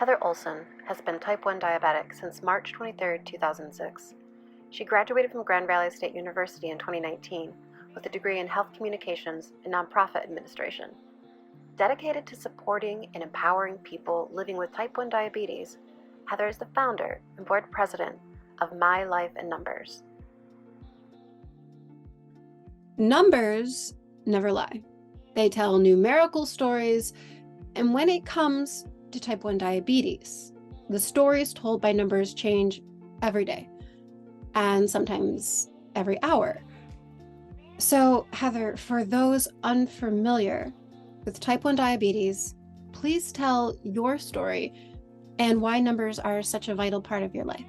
Heather Olson has been type 1 diabetic since March 23, 2006. She graduated from Grand Valley State University in 2019 with a degree in health communications and nonprofit administration. Dedicated to supporting and empowering people living with type 1 diabetes, Heather is the founder and board president of My Life in Numbers. Numbers never lie. They tell numerical stories, and when it comes to type 1 diabetes, the stories told by numbers change every day, and sometimes every hour. So, Heather, for those unfamiliar with type 1 diabetes, please tell your story and why numbers are such a vital part of your life.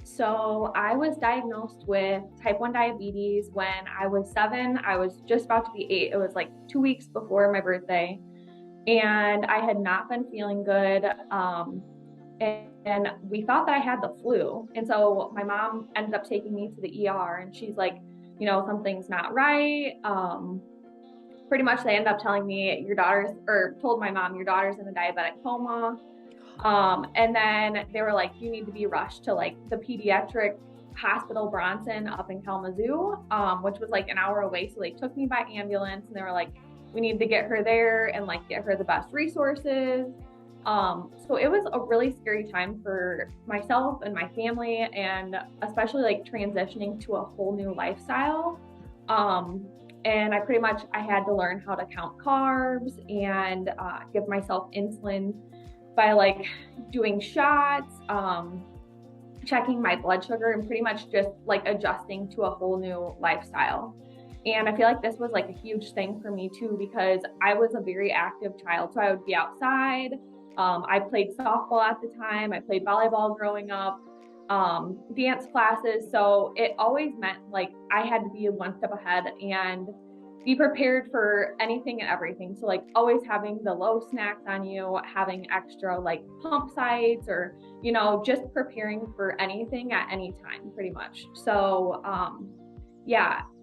So I was diagnosed with type 1 diabetes when I was 7. I was just about to be 8. It was like 2 weeks before my birthday. And I had not been feeling good. And we thought that I had the flu. And so my mom ended up taking me to the ER, and she's like, something's not right. Pretty much they ended up telling me told my mom, your daughter's in a diabetic coma. And then they were like, you need to be rushed to like the pediatric hospital Bronson up in Kalamazoo, which was like an hour away. So they took me by ambulance, and they were like, we need to get her there and like get her the best resources. So it was a really scary time for myself and my family, and especially like transitioning to a whole new lifestyle. And I had to learn how to count carbs and give myself insulin by like doing shots, checking my blood sugar, and pretty much just like adjusting to a whole new lifestyle. And I feel like this was like a huge thing for me too, because I was a very active child. So I would be outside. I played softball at the time. I played volleyball growing up, dance classes. So it always meant like I had to be one step ahead and be prepared for anything and everything. So like always having the low snacks on you, having extra like pump sites, or, just preparing for anything at any time pretty much. So,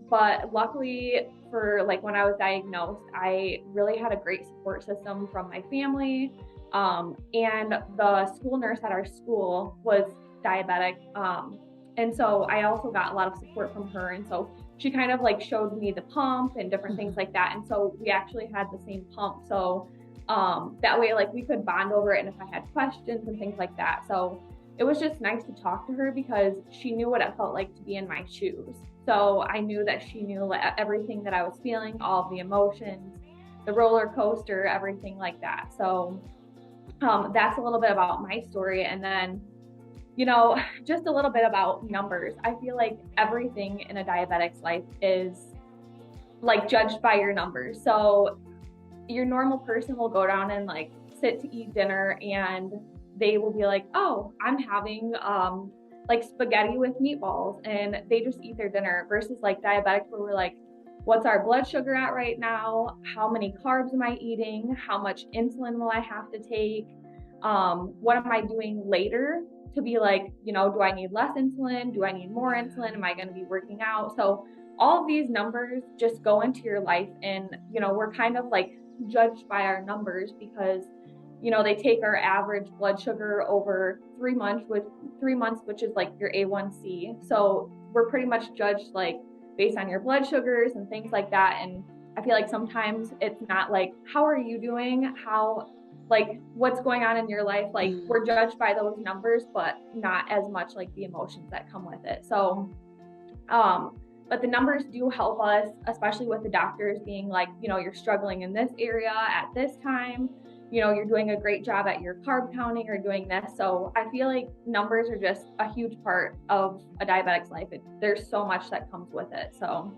but luckily for like when I was diagnosed, I really had a great support system from my family. And the school nurse at our school was diabetic. And so I also got a lot of support from her. And so she kind of like showed me the pump and different things like that. And so we actually had the same pump. So that way, like we could bond over it, and if I had questions and things like that. So it was just nice to talk to her because she knew what it felt like to be in my shoes. So I knew that she knew everything that I was feeling, all of the emotions, the roller coaster, everything like that. So that's a little bit about my story. And then just a little bit about numbers. I feel like everything in a diabetic's life is like judged by your numbers. So your normal person will go down and like sit to eat dinner, and they will be like, oh, I'm having like spaghetti with meatballs, and they just eat their dinner, versus like diabetics where we're like, what's our blood sugar at right now? How many carbs am I eating? How much insulin will I have to take? What am I doing later to be like, do I need less insulin? Do I need more insulin? Am I going to be working out? So all of these numbers just go into your life, and, we're kind of like judged by our numbers because, they take our average blood sugar over 3 months, which is like your A1C. So we're pretty much judged like based on your blood sugars and things like that. And I feel like sometimes it's not like, how are you doing? Like what's going on in your life? Like we're judged by those numbers, but not as much like the emotions that come with it. So, but the numbers do help us, especially with the doctors being like, you're struggling in this area at this time, you're doing a great job at your carb counting or doing this. So I feel like numbers are just a huge part of a diabetic's life. There's so much that comes with it. So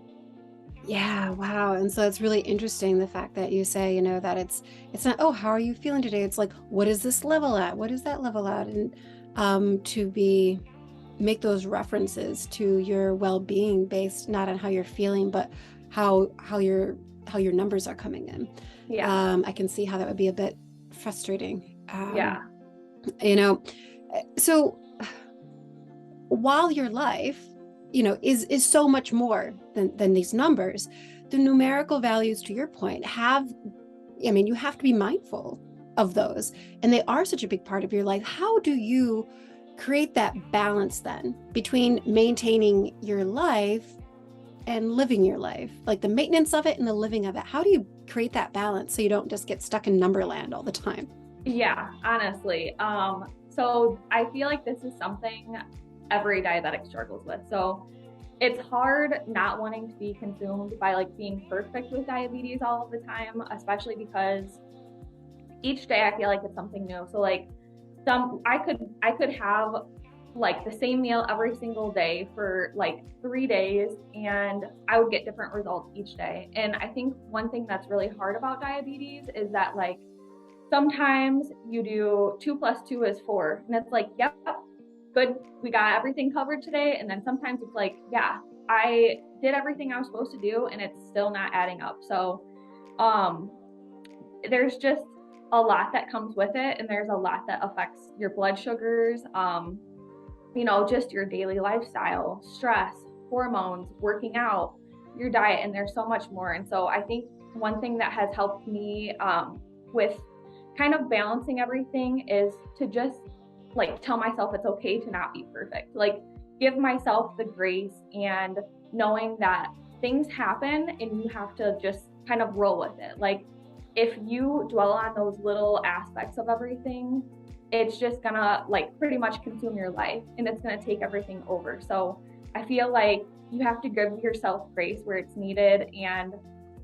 yeah, wow. And so it's really interesting the fact that you say, that it's not, oh, how are you feeling today? It's like, what is this level at? What is that level at? And make those references to your well-being based not on how you're feeling, but how your numbers are coming in. Yeah. I can see how that would be a bit frustrating. Yeah. So while your life is so much more than these numbers, the numerical values, to your point, you have to be mindful of those, and they are such a big part of your life. How do you create that balance then between maintaining your life and living your life, like the maintenance of it and the living of it? How do you create that balance so you don't just get stuck in number land all the time? Yeah, honestly. So I feel like this is something every diabetic struggles with. So it's hard not wanting to be consumed by like being perfect with diabetes all of the time, especially because each day I feel like it's something new. So like I could have like the same meal every single day for like 3 days and I would get different results each day. And I think one thing that's really hard about diabetes is that like sometimes you do 2 + 2 is 4 and it's like, yep, good, we got everything covered today. And then sometimes it's like, yeah, I did everything I was supposed to do and it's still not adding up. So there's just a lot that comes with it, and there's a lot that affects your blood sugars, just your daily lifestyle, stress, hormones, working out, your diet, and there's so much more. And so I think one thing that has helped me with kind of balancing everything is to just like tell myself it's okay to not be perfect. Like give myself the grace and knowing that things happen and you have to just kind of roll with it. Like if you dwell on those little aspects of everything, it's just gonna like pretty much consume your life and it's gonna take everything over. So I feel like you have to give yourself grace where it's needed, and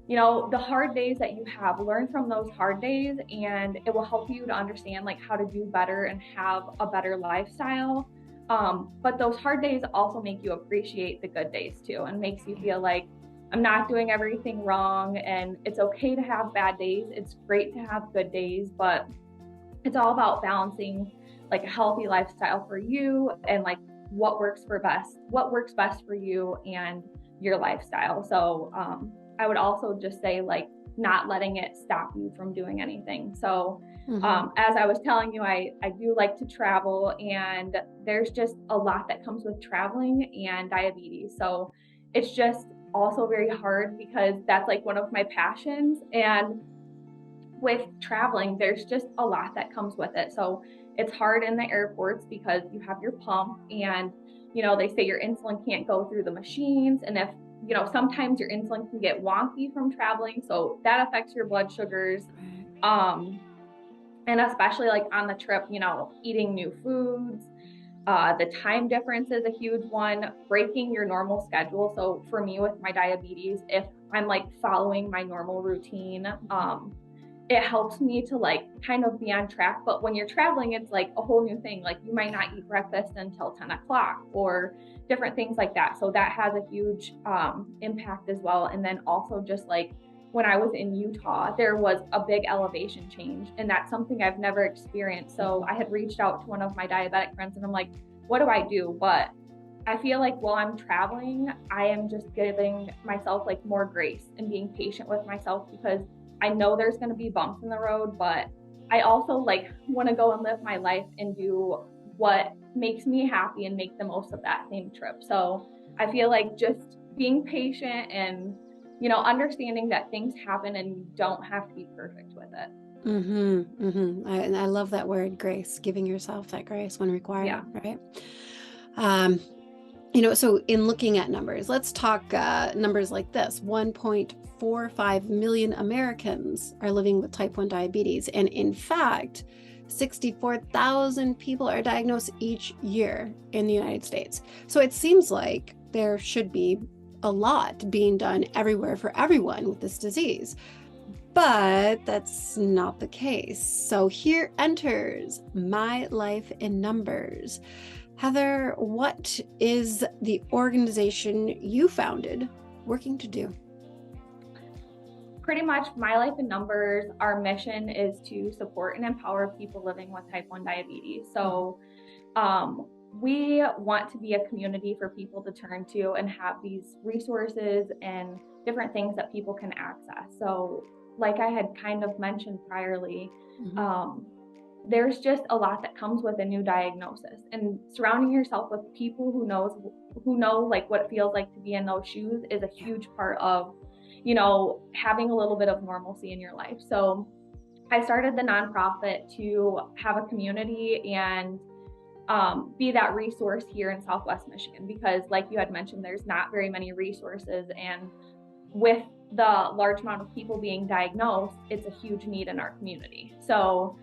the hard days that you have, learn from those hard days, and it will help you to understand like how to do better and have a better lifestyle. But those hard days also make you appreciate the good days too, and makes you feel like I'm not doing everything wrong, and it's okay to have bad days. It's great to have good days, but it's all about balancing like a healthy lifestyle for you and like what works best for you and your lifestyle. So I would also just say like not letting it stop you from doing anything. So as I was telling you, I do like to travel, and there's just a lot that comes with traveling and diabetes. So it's just also very hard because that's like one of my passions, and with traveling there's just a lot that comes with it. So it's hard in the airports because you have your pump, and they say your insulin can't go through the machines, and if sometimes your insulin can get wonky from traveling, so that affects your blood sugars. And especially like on the trip, eating new foods. The time difference is a huge one, breaking your normal schedule. So for me with my diabetes, if I'm like following my normal routine, it helps me to like kind of be on track. But when you're traveling, it's like a whole new thing. Like you might not eat breakfast until 10 o'clock or different things like that. So that has a huge impact as well. And then also just like when I was in Utah, there was a big elevation change, and that's something I've never experienced. So I had reached out to one of my diabetic friends and I'm like, what do I do? But I feel like while I'm traveling, I am just giving myself like more grace and being patient with myself, because I know there's going to be bumps in the road, but I also like want to go and live my life and do what makes me happy and make the most of that same trip. So I feel like just being patient and understanding that things happen and you don't have to be perfect with it. I love that word, grace, giving yourself that grace when required, Yeah. Right? So in looking at numbers, let's talk numbers like this. 1.45 million Americans are living with type 1 diabetes. And in fact, 64,000 people are diagnosed each year in the United States. So it seems like there should be a lot being done everywhere for everyone with this disease. But that's not the case. So here enters My Life in Numbers. Heather, what is the organization you founded working to do? Pretty much My Life in Numbers, our mission is to support and empower people living with type 1 diabetes. So we want to be a community for people to turn to and have these resources and different things that people can access. So like I had kind of mentioned priorly, there's just a lot that comes with a new diagnosis, and surrounding yourself with people who know like what it feels like to be in those shoes is a huge part of, having a little bit of normalcy in your life. So I started the nonprofit to have a community and be that resource here in Southwest Michigan, because like you had mentioned, there's not very many resources, and with the large amount of people being diagnosed, it's a huge need in our community. So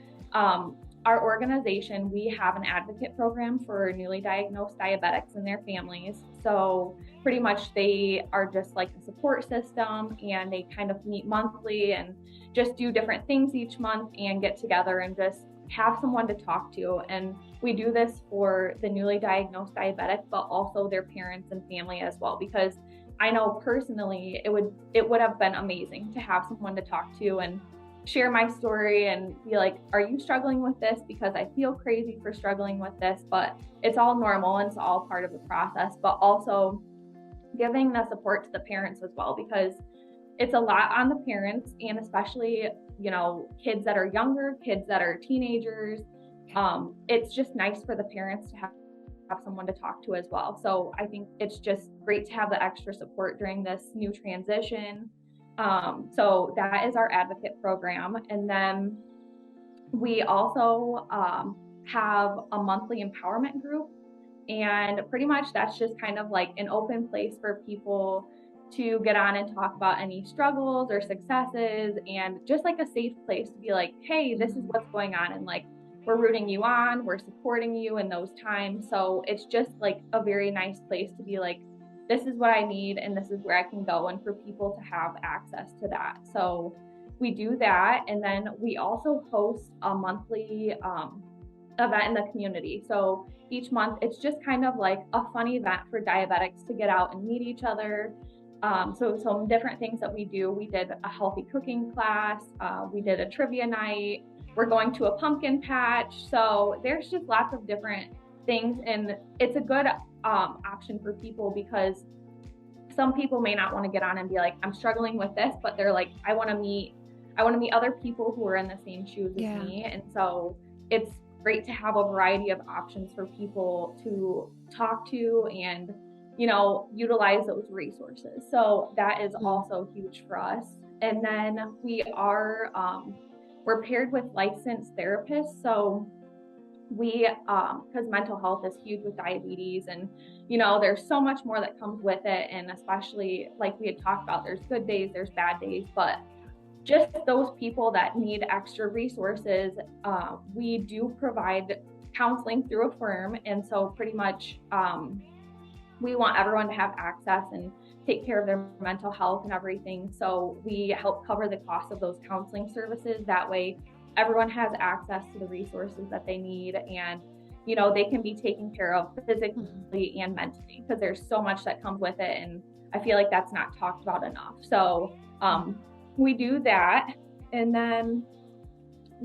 our organization, we have an advocate program for newly diagnosed diabetics and their families. So pretty much they are just like a support system, and they kind of meet monthly and just do different things each month and get together and just have someone to talk to. And we do this for the newly diagnosed diabetic, but also their parents and family as well, because I know personally it would have been amazing to have someone to talk to and share my story and be like, are you struggling with this? Because I feel crazy for struggling with this, but it's all normal and it's all part of the process. But also giving the support to the parents as well, because it's a lot on the parents, and especially, you know, kids that are younger, kids that are teenagers. It's just nice for the parents to have someone to talk to as well. So I think it's just great to have the extra support during this new transition. So that is our advocate program. And then we also have a monthly empowerment group. And pretty much that's just kind of like an open place for people to get on and talk about any struggles or successes, and just like a safe place to be like, hey, this is what's going on, and like, we're rooting you on, we're supporting you in those times. So it's just like a very nice place to be like, this is what I need and this is where I can go, and for people to have access to that. So we do that. And then we also host a monthly event in the community. So each month it's just kind of like a fun event for diabetics to get out and meet each other. So some different things that we do. We did a healthy cooking class. We did a trivia night. We're going to a pumpkin patch. So there's just lots of different things, and it's a good option for people, because some people may not want to get on and be like, I'm struggling with this, but they're like, I want to meet other people who are in the same shoes as me. And so it's great to have a variety of options for people to talk to and, you know, utilize those resources. So that is also huge for us. And then we're paired with licensed therapists. So we, because mental health is huge with diabetes, and, you know, there's so much more that comes with it. And especially like we had talked about, there's good days, there's bad days, but just those people that need extra resources, we do provide counseling through a firm. And so pretty much, we want everyone to have access and take care of their mental health and everything. So we help cover the cost of those counseling services. That way everyone has access to the resources that they need, and, you know, they can be taken care of physically and mentally, because there's so much that comes with it. And I feel like that's not talked about enough. So we do that. And then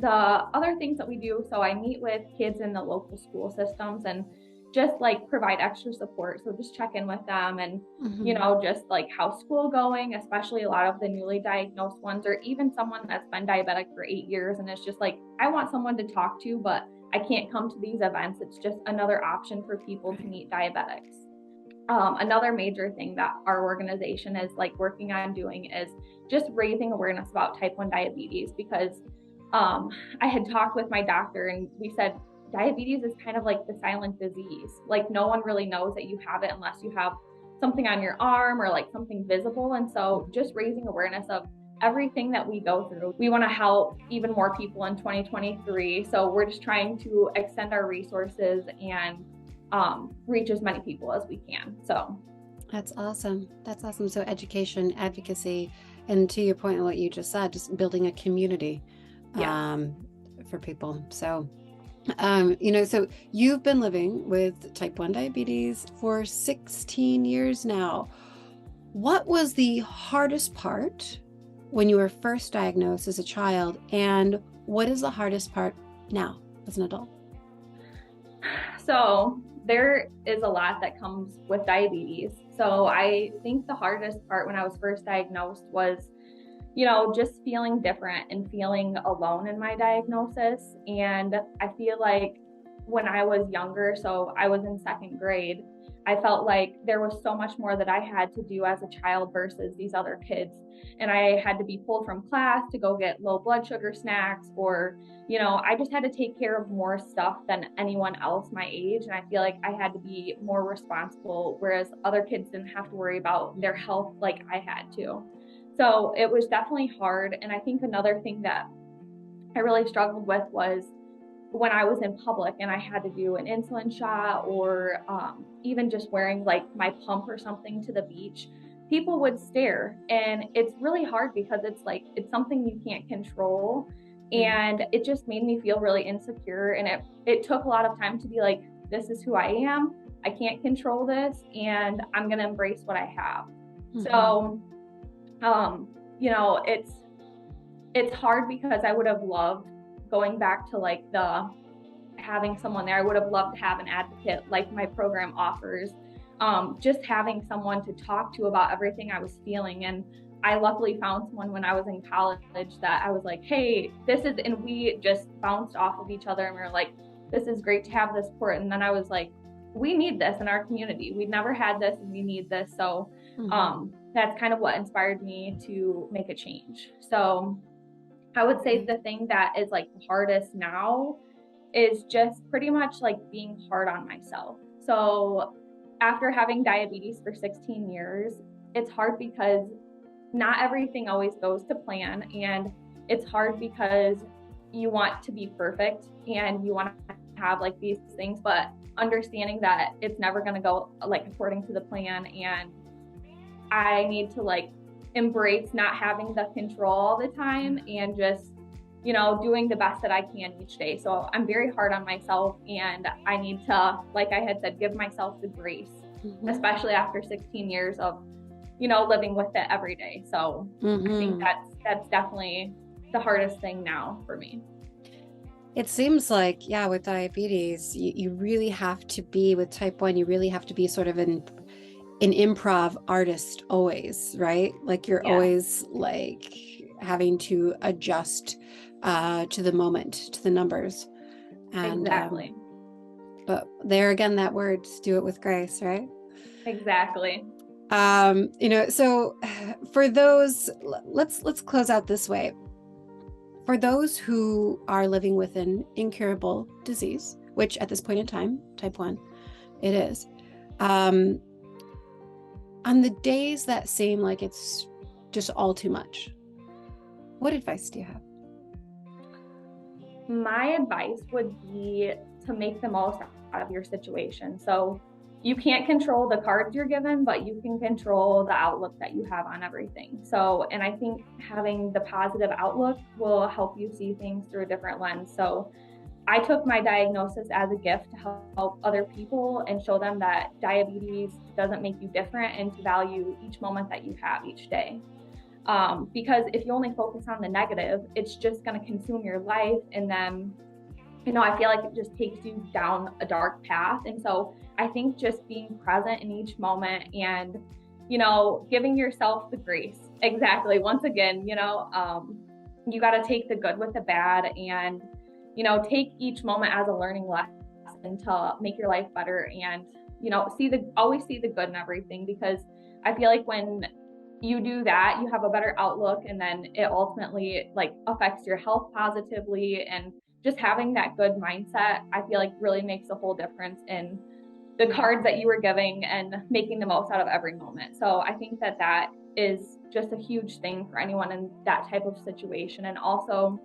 the other things that we do, so I meet with kids in the local school systems and just like provide extra support. So just check in with them and, you know, just like how's school going, especially a lot of the newly diagnosed ones, or even someone that's been diabetic for 8 years. And it's just like, I want someone to talk to, but I can't come to these events. It's just another option for people to meet diabetics. Another major thing that our organization is like working on doing is just raising awareness about type 1 diabetes, because I had talked with my doctor and we said, diabetes is kind of like the silent disease. Like, no one really knows that you have it unless you have something on your arm or like something visible. And so just raising awareness of everything that we go through. We want to help even more people in 2023. So we're just trying to extend our resources and reach as many people as we can. So that's awesome. That's awesome. So education, advocacy, and to your point on what you just said, just building a community for people. So you know, so you've been living with type 1 diabetes for 16 years now. What was the hardest part when you were first diagnosed as a child, and what is the hardest part now as an adult? So there is a lot that comes with diabetes. So I think the hardest part when I was first diagnosed was, you know, just feeling different and feeling alone in my diagnosis. And I feel like when I was younger, so I was in second grade, I felt like there was so much more that I had to do as a child versus these other kids. And I had to be pulled from class to go get low blood sugar snacks, or, I just had to take care of more stuff than anyone else my age. And I feel like I had to be more responsible, whereas other kids didn't have to worry about their health like I had to. So it was definitely hard. And I think another thing that I really struggled with was when I was in public and I had to do an insulin shot, or even just wearing like my pump or something to the beach, people would stare. And it's really hard because it's something you can't control. And it just made me feel really insecure. And it took a lot of time to be like, this is who I am. I can't control this, and I'm going to embrace what I have. So, it's hard because I would have loved going back to like having someone there. I would have loved to have an advocate like my program offers, just having someone to talk to about everything I was feeling. And I luckily found someone when I was in college that I was like, hey, and we just bounced off of each other, and we were like, this is great to have this support. And then I was like, we need this in our community. We've never had this, and we need this. So that's kind of what inspired me to make a change. So I would say the thing that is like the hardest now is just pretty much like being hard on myself. So after having diabetes for 16 years, it's hard because not everything always goes to plan. And it's hard because you want to be perfect and you want to have like these things, but understanding that it's never going to go like according to the plan. And I need to like embrace not having the control all the time, and just, doing the best that I can each day. So I'm very hard on myself, and I need to, like I had said, give myself the grace, especially after 16 years of, living with it every day. So I think that's definitely the hardest thing now for me. It seems like, with diabetes, you really have to be, with type 1, you really have to be sort of an improv artist always, right? Like you're always like having to adjust to the moment, to the numbers. And, exactly. But there again, that word, do it with grace, right? Exactly. So for those, let's close out this way. For those who are living with an incurable disease, which at this point in time, type 1, it is, on the days that seem like it's just all too much, what advice do you have? My advice would be to make the most out of your situation. So you can't control the cards you're given, but you can control the outlook that you have on everything. So, and I think having the positive outlook will help you see things through a different lens. So I took my diagnosis as a gift to help other people and show them that diabetes doesn't make you different, and to value each moment that you have each day. Because if you only focus on the negative, it's just going to consume your life. And then, I feel like it just takes you down a dark path. And so I think just being present in each moment and, giving yourself the grace. Exactly. Once again, you got to take the good with the bad, and take each moment as a learning lesson to make your life better, and, always see the good in everything, because I feel like when you do that, you have a better outlook, and then it ultimately like affects your health positively. And just having that good mindset, I feel like really makes a whole difference in the cards that you were giving and making the most out of every moment. So I think that is just a huge thing for anyone in that type of situation. And also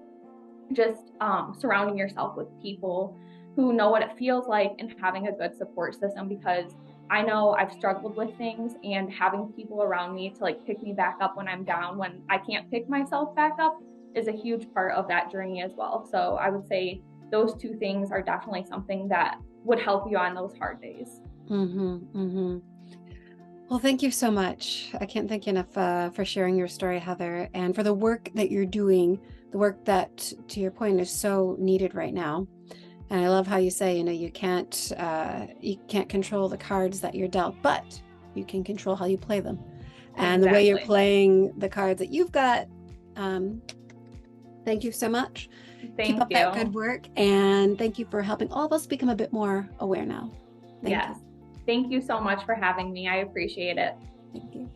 just surrounding yourself with people who know what it feels like, and having a good support system, because I know I've struggled with things, and having people around me to like pick me back up when I'm down, when I can't pick myself back up, is a huge part of that journey as well. So I would say those two things are definitely something that would help you on those hard days. Well, thank you so much. I can't thank you enough for sharing your story, Heather, and for the work that you're doing, the work that, to your point, is so needed right now. And I love how you say, you can't control the cards that you're dealt, but you can control how you play them. And the way you're playing the cards that you've got. Thank you so much. Keep up that good work. And thank you for helping all of us become a bit more aware now. Thank you. Thank you so much for having me. I appreciate it. Thank you.